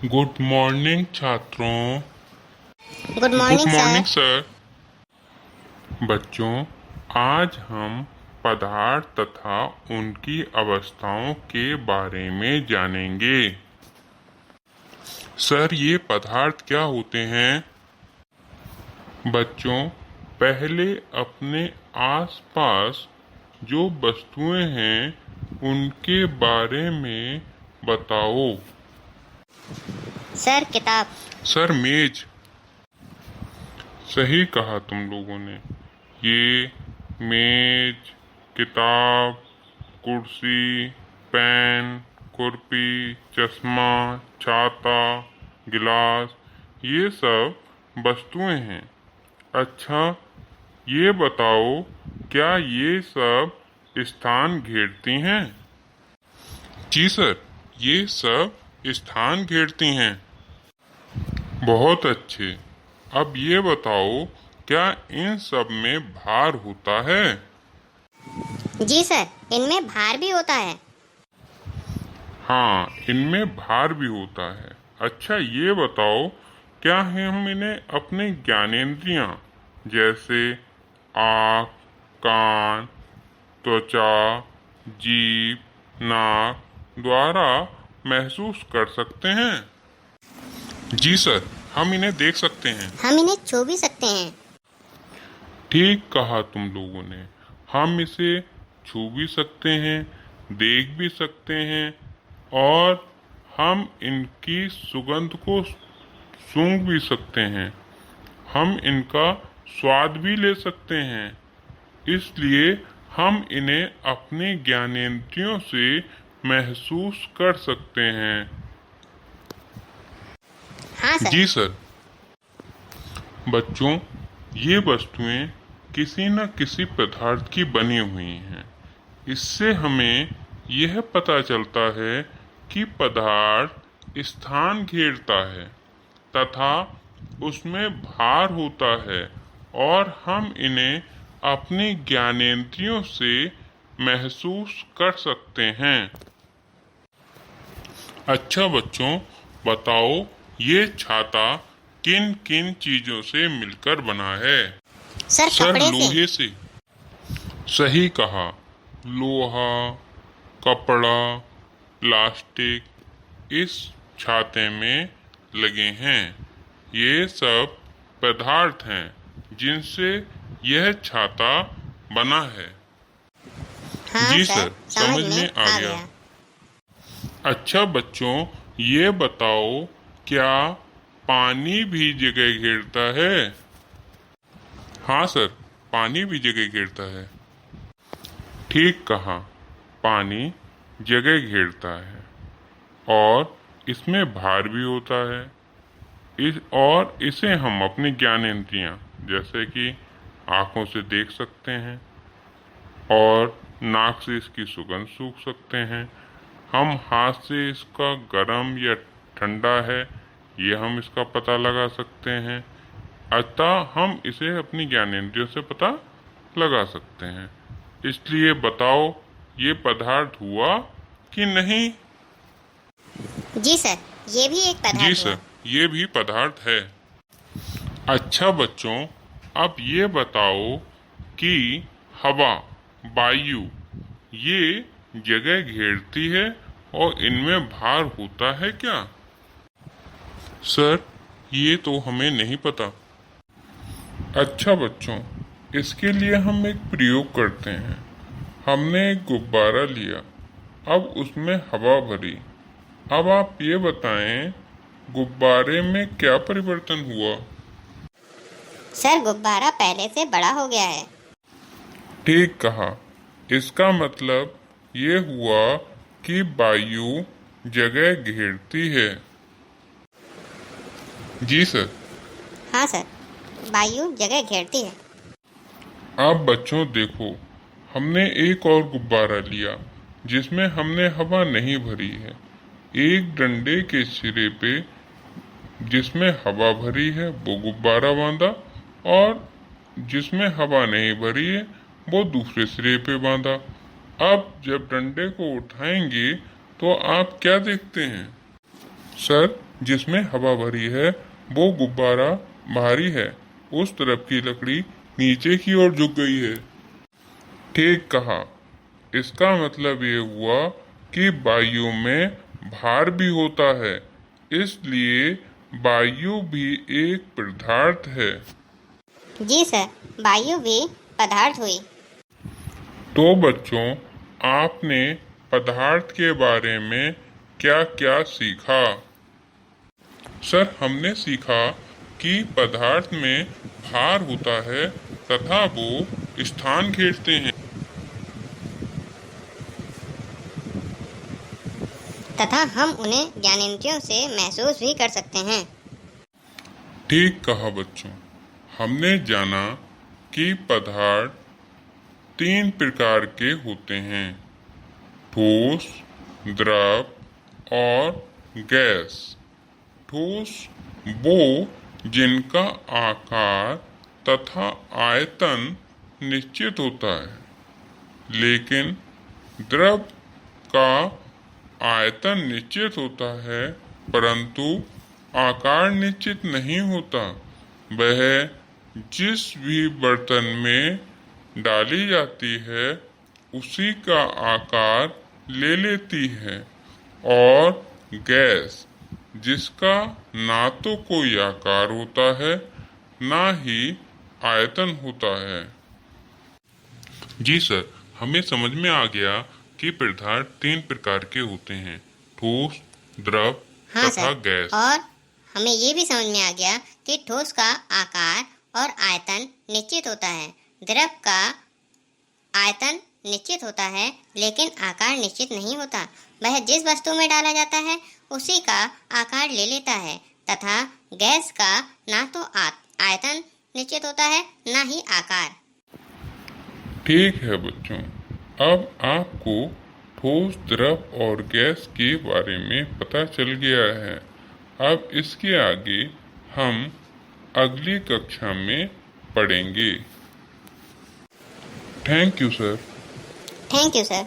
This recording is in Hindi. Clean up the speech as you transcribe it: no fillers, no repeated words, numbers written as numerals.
गुड मॉर्निंग छात्रों। Good good morning morning sir. Sir. बच्चों, आज हम पदार्थ तथा उनकी अवस्थाओं के बारे में जानेंगे। सर, ये पदार्थ क्या होते हैं? बच्चों, पहले अपने आसपास जो वस्तुएं हैं उनके बारे में बताओ। सर किताब। सर, मेज। सही कहा तुम लोगों ने। ये मेज, किताब, कुर्सी, पेन, खुरपी, चश्मा, छाता, गिलास, ये सब वस्तुएं हैं। अच्छा, ये बताओ, क्या ये सब स्थान घेरती हैं? जी सर, ये सब स्थान घेरती हैं। बहुत अच्छे। अब ये बताओ, क्या इन सब में भार होता है? जी सर, इनमें भार भी होता है। हाँ, इनमें भार भी होता है। अच्छा, ये बताओ, क्या है हम इन्हें अपने ज्ञानेंद्रियां जैसे आँख, कान, त्वचा, जीभ, नाक द्वारा महसूस कर सकते हैं? जी सर, हम इन्हें देख सकते हैं। हम इन्हें छू भी सकते हैं। ठीक कहा तुम लोगों ने। हम इसे छू भी सकते हैं, देख भी सकते हैं और हम इनकी सुगंध को सूंघ भी सकते हैं। हम इनका स्वाद भी ले सकते हैं। इसलिए हम इन्हें अपने ज्ञानेंद्रियों से महसूस कर सकते हैं। हाँ सर। जी सर। बच्चों, ये वस्तुएं किसी न किसी पदार्थ की बनी हुई हैं। इससे हमें यह पता चलता है कि पदार्थ स्थान घेरता है तथा उसमें भार होता है और हम इन्हें अपने ज्ञानेंद्रियों से महसूस कर सकते हैं। अच्छा बच्चों, बताओ, ये छाता किन किन चीजों से मिलकर बना है? सर सर, कपड़े से। लोहे से। सही कहा। लोहा, कपड़ा, प्लास्टिक इस छाते में लगे हैं। ये सब पदार्थ हैं जिनसे यह छाता बना है। हाँ जी सर, सर, समझ समझ में में आ आ गया। गया। अच्छा बच्चों, ये बताओ, क्या पानी भी जगह घेरता है? हाँ सर, पानी भी जगह घेरता है। ठीक कहा, पानी जगह घेरता है और इसमें भार भी होता है। इसे हम अपनी ज्ञानेंद्रियां जैसे कि आँखों से देख सकते हैं और नाक से इसकी सुगंध सूंघ सकते हैं। हम हाथ से इसका गर्म या ठंडा है ये हम इसका पता लगा सकते हैं। अतः हम इसे अपनी ज्ञानेंद्रियों से पता लगा सकते हैं। इसलिए बताओ, ये पदार्थ हुआ कि नहीं? जी सर, ये भी एक जी पदार्थ सर, हुआ। ये भी पदार्थ है। अच्छा बच्चों, अब ये बताओ कि हवा, वायु, ये जगह घेरती है और इनमें भार होता है क्या? सर, ये तो हमें नहीं पता। अच्छा बच्चों, इसके लिए हम एक प्रयोग करते हैं। हमने एक गुब्बारा लिया, अब उसमें हवा भरी। अब आप ये बताएं, गुब्बारे में क्या परिवर्तन हुआ? सर गुब्बारा पहले से बड़ा हो गया है। ठीक कहा। इसका मतलब ये हुआ कि वायु जगह घेरती है। जी सर। हाँ सर, वायु जगह घेरती है। अब बच्चों देखो, हमने एक और गुब्बारा लिया जिसमें हमने हवा नहीं भरी है। एक डंडे के सिरे पे जिसमें हवा भरी है वो गुब्बारा बांधा और जिसमें हवा नहीं भरी है वो दूसरे सिरे पे बांधा। अब जब डंडे को उठाएंगे तो आप क्या देखते हैं? सर, जिसमें हवा भरी है वो गुब्बारा भारी है, उस तरफ की लकड़ी नीचे की ओर झुक गई है। ठीक कहा। इसका मतलब ये हुआ कि वायु में भार भी होता है, इसलिए वायु भी एक पदार्थ है। जी सर, वायु भी पदार्थ हुई। तो बच्चों, आपने पदार्थ के बारे में क्या क्या सीखा? सर, हमने सीखा कि पदार्थ में भार होता है तथा वो स्थान घेरते हैं। तथा हम उन्हें ज्ञानेंद्रियों से महसूस भी कर सकते हैं। ठीक कहा बच्चों। हमने जाना कि पदार्थ 3 प्रकार के होते हैं, ठोस, द्रव और गैस। ठोस वो जिनका आकार तथा आयतन निश्चित होता है, लेकिन द्रव का आयतन निश्चित होता है परंतु आकार निश्चित नहीं होता। वह जिस भी बर्तन में डाली जाती है उसी का आकार ले लेती है। और गैस जिसका ना तो कोई आकार होता है ना ही आयतन होता है। जी सर, हमें समझ में आ गया कि पदार्थ 3 प्रकार के होते हैं, ठोस, द्रव हाँ तथा सर, गैस। और हमें ये भी समझ में आ गया कि ठोस का आकार और आयतन निश्चित होता है, द्रव का आयतन निश्चित होता है लेकिन आकार निश्चित नहीं होता। वह जिस वस्तु में डाला जाता है उसी का आकार ले लेता है, तथा गैस का ना तो आयतन निश्चित होता है ना ही आकार। ठीक है बच्चों, अब आपको ठोस, द्रव और गैस के बारे में पता चल गया है। अब इसके आगे हम अगली कक्षा में पढ़ेंगे। Thank you sir. Thank you sir.